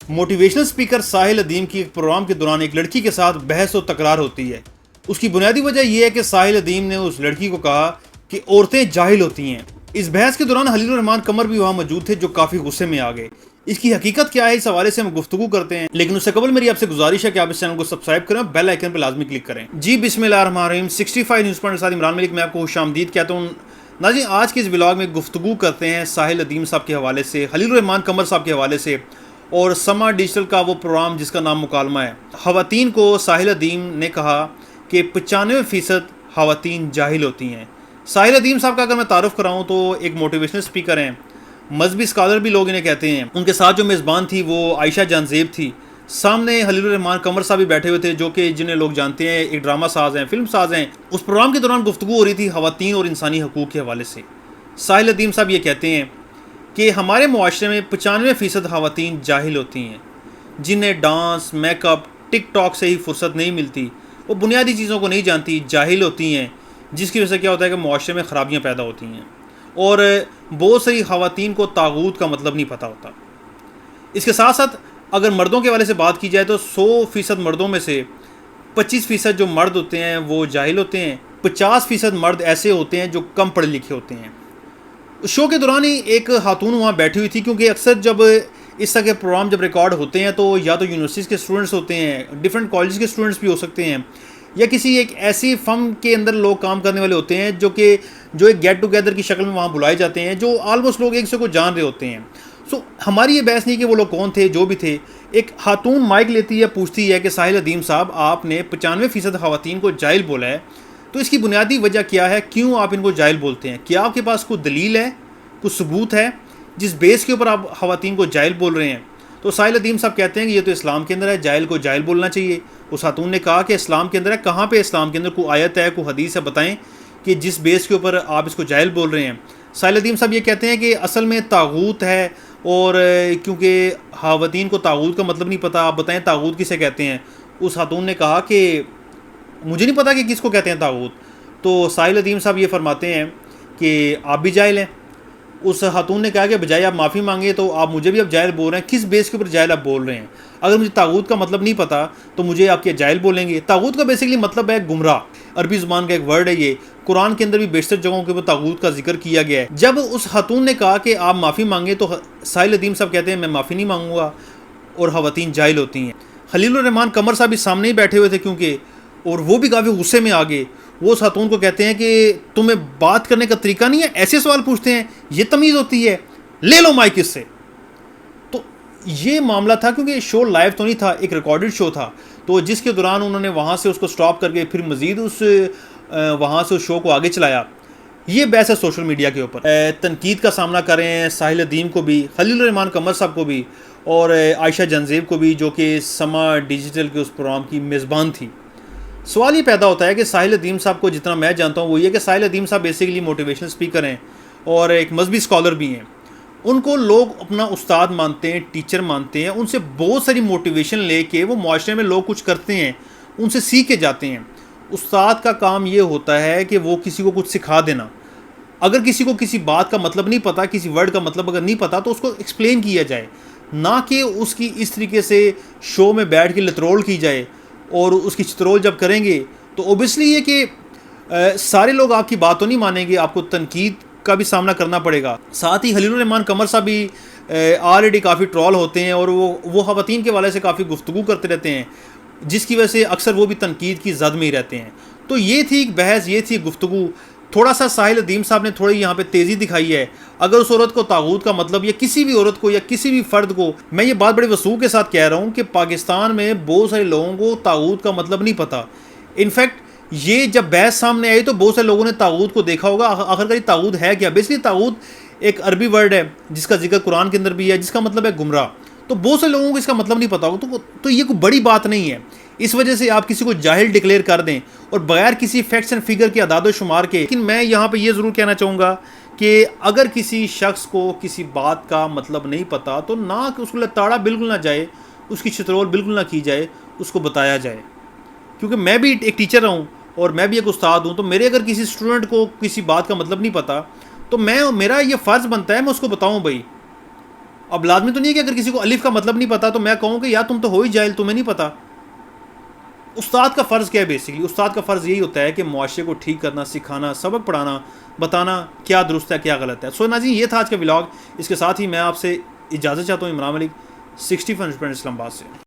Motivational speaker साहिल अदीम की एक programme के दौरान एक लड़की के साथ बहस और तकरार होती है। उसकी बुनियादी वजह यह है कि साहिल अदीम ने उस लड़की को कहा कि औरतें जाहिल होती हैं। इस बहस के दौरान खलील रहमान कमर भी वहां मौजूद थे, जो काफ़ी गुस्से में आ गए। इसकी हकीकत क्या है, इस हवाले से हम गुफ्तगू करते हैं, लेकिन उससे कबल मेरी आपसे गुजारिश है कि आप इस चैनल को सब्सक्राइब करें, बेल आइकन पर लाजमी क्लिक करें। जी बिस्मिल्लाहिर्रहमानिर्रहीम। 65 न्यूज़ पॉइंट के साथ इमरान मलिक मैं आपको खुशामदीद कहता हूँ। नाज़रीन, आज के इस व्लॉग में गुफ्तगू करते हैं साहिल अदीम साहब के हवाले से, खलील रहमान कमर साहब के हवाले से और समा डिजिटल का वो प्रोग्राम जिसका नाम मुकालमा है। ख़वातीन को साहिल अदीम ने कहा कि 95% ख़वातीन जाहिल होती हैं। साहिल अदीम साहब का अगर मैं तारुफ कराऊँ तो एक मोटिवेशनल स्पीकर हैं, मजहबी स्कॉलर भी लोग इन्हें कहते हैं। उनके साथ जो मेज़बान थी वो आयशा जानजेब थी। सामने खलील रहमान कमर साहब भी बैठे हुए थे, जो कि जिन्हें लोग जानते हैं एक ड्रामा साज हैं, फिल्म साज हैं। उस प्रोग्राम के दौरान गुफ्तगू हो रही थी ख़वातीन और इंसानी हकूक़ के हवाले से। साहिल अदीम साहब ये कहते हैं कि हमारे मुआशरे में 95% ख़वातीन जाहिल होती हैं, जिन्हें डांस, मेकअप, टिकटॉक से ही फुर्सत नहीं मिलती। वो बुनियादी चीज़ों को नहीं जानती, जाहिल होती हैं, जिसकी वजह से क्या होता है कि मुआशरे में ख़राबियाँ पैदा होती हैं। और बहुत सारी ख़वातीन को तागूत का मतलब नहीं पता होता। इसके साथ साथ अगर मर्दों के हवाले से बात की जाए तो 100% मर्दों में से 25% जो मर्द होते हैं वो जाहिल होते हैं। 50% मर्द ऐसे होते हैं जो कम पढ़े लिखे होते हैं। शो के दौरान ही एक खातून वहाँ बैठी हुई थी, क्योंकि अक्सर जब इस तरह के प्रोग्राम जब रिकॉर्ड होते हैं तो या तो यूनिवर्सिटीज़ के स्टूडेंट्स होते हैं, डिफरेंट कॉलेज के स्टूडेंट्स भी हो सकते हैं, या किसी एक ऐसी फर्म के अंदर लोग काम करने वाले होते हैं जो एक गेट टुगेदर की शक्ल में वहाँ बुलाए जाते हैं, जो ऑलमोस्ट लोग एक दूसरे को जान रहे होते हैं। सो हमारी ये बहस नहीं कि वो लोग कौन थे, जो भी थे। एक खातून माइक लेती है, पूछती है कि साहिल अदीम साहब, आपने 95% ख़वातीन को जाहिल बोला है, तो इसकी बुनियादी वजह क्या है, क्यों आप इनको जाहिल बोलते हैं? क्या आपके पास कोई दलील है, कुछ सबूत है जिस बेस के ऊपर आप ख़वातीन को जाहिल बोल रहे हैं? तो साहिल अदीम साहब कहते हैं कि ये तो इस्लाम के अंदर है, जाहिल को जाहिल बोलना चाहिए। उस खातून ने कहा कि इस्लाम के अंदर है। कहाँ पे इस्लाम के अंदर कोई आयत है, कोई हदीस है, बताएं कि जिस बेस के ऊपर आप इसको जाहिल बोल रहे हैं। साहिल अदीम साहब ये कहते हैं कि असल में तागूत है, और क्योंकि ख़वातीन को तागूत का मतलब नहीं पता, आप बताएं तागूत किसे कहते हैं। उस खातून ने कहा कि मुझे नहीं पता कि किसको कहते हैं तागूत। तो साहिल अदीम साहब ये फरमाते हैं कि आप भी जाहिल हैं। उस खातून ने कहा कि बजाय आप माफ़ी मांगे तो आप मुझे भी अब जाहिल बोल रहे हैं। किस बेस के ऊपर जाहिल आप बोल रहे हैं? अगर मुझे तागूत का मतलब नहीं पता तो मुझे आप क्या जाहिल बोलेंगे? तागूत का बेसिकली मतलब है गुमराह, अरबी ज़ुबान का एक वर्ड है ये। कुरान के अंदर भी बेशतर जगहों के ऊपर तागूत का जिक्र किया गया है। जब उस खातून ने कहा कि आप माफ़ी मांगे तो साहिल अदीम साहब कहते हैं मैं माफ़ी नहीं मांगूंगा, और ख़वातीन जाहिल होती हैं। खलील रहमान कमर साहब भी सामने ही बैठे हुए थे क्योंकि, और वो भी काफ़ी गुस्से में आ गए। वो उस खातून को कहते हैं कि तुम्हें बात करने का तरीका नहीं है, ऐसे सवाल पूछते हैं, ये तमीज़ होती है, ले लो माइक इससे। तो ये मामला था, क्योंकि शो लाइव तो नहीं था, एक रिकॉर्डेड शो था, तो जिसके दौरान उन्होंने वहाँ से उसको स्टॉप करके फिर मज़ीद वहाँ से उस शो को आगे चलाया। ये बहस है सोशल मीडिया के ऊपर। तनकीद का सामना कर रहे हैं साहिल अदीम को भी, खलील रहमान कमर साहब को भी, और आयशा जानजेब को भी, जो कि समा डिजिटल के उस प्रोग्राम की मेज़बान थी। सवाल ये पैदा होता है कि साहिल अदीम साहब को जितना मैं जानता हूँ वो ये कि साहिल अदीम साहब बेसिकली मोटिवेशनल स्पीकर हैं और एक मजहबी स्कॉलर भी हैं। उनको लोग अपना उस्ताद मानते हैं, टीचर मानते हैं। उनसे बहुत सारी मोटिवेशन लेके वो मुआशरे में लोग कुछ करते हैं, उनसे सीख के जाते हैं। उस्ताद का काम ये होता है कि वो किसी को कुछ सिखा देना। अगर किसी को किसी बात का मतलब नहीं पता, किसी वर्ड का मतलब अगर नहीं पता, तो उसको एक्सप्लेन किया जाए, ना कि उसकी इस तरीके से शो में बैठ के लतरोल की जाए। और उसकी चित्रोल जब करेंगे तो ओबियसली ये कि सारे लोग आपकी बात तो नहीं मानेंगे, आपको तनकीद का भी सामना करना पड़ेगा। साथ ही खलील रहमान कमर साहब भी ऑलरेडी काफ़ी ट्रोल होते हैं, और वो ख़वातीन के वाले से काफ़ी गुफ्तगू करते रहते हैं, जिसकी वजह से अक्सर वो भी तनकीद की जद में ही रहते हैं। तो ये थी एक बहस, ये थी गुफ्तगू। थोड़ा सा साहिल अदीम साहब ने थोड़ी यहाँ पे तेज़ी दिखाई है। अगर उस औरत को तागूत का मतलब, या किसी भी औरत को या किसी भी फ़र्द को, मैं ये बात बड़े वसूख के साथ कह रहा हूँ कि पाकिस्तान में बहुत सारे लोगों को तागूत का मतलब नहीं पता। इनफैक्ट ये जब बहस सामने आई तो बहुत सारे लोगों ने तागूत को देखा होगा, आखिरकार तागूत है क्या। बेसिकली तागूत एक अरबी वर्ड है जिसका जिक्र कुरान के अंदर भी है, जिसका मतलब है गुमराह। तो बहुत से लोगों को इसका मतलब नहीं पता होगा, तो ये कोई बड़ी बात नहीं है। इस वजह से आप किसी को जाहिल डिक्लेयर कर दें, और बगैर किसी फैक्ट्स एंड फिगर के अदाद शुमार के। लेकिन मैं यहाँ पे ये ज़रूर कहना चाहूँगा कि अगर किसी शख्स को किसी बात का मतलब नहीं पता, तो ना उसको लताड़ा बिल्कुल ना जाए, उसकी चित्रोल बिल्कुल ना की जाए, उसको बताया जाए। क्योंकि मैं भी एक टीचर हूँ और मैं भी एक उस्ताद हूँ, तो मेरे अगर किसी स्टूडेंट को किसी बात का मतलब नहीं पता, तो मेरा ये फ़र्ज़ बनता है मैं उसको बताऊँ भाई अब लाजमी तो नहीं है कि अगर किसी को अलिफ का मतलब नहीं पता तो मैं कहूँ कि यार तुम तो हो ही जाहिल, तुम्हें नहीं पता। उस्ताद का फ़र्ज़ क्या है? बेसिकली उस्ताद का फ़र्ज़ यही होता है कि मुआशरे को ठीक करना, सिखाना, सबक पढ़ाना, बताना क्या दुरुस्त है क्या गलत है। सो नाज़रीन, ये था आज का व्लॉग। इसके साथ ही मैं आपसे इजाज़त चाहता हूँ। इमरान मलिक, 60 इस्लामाबाद से।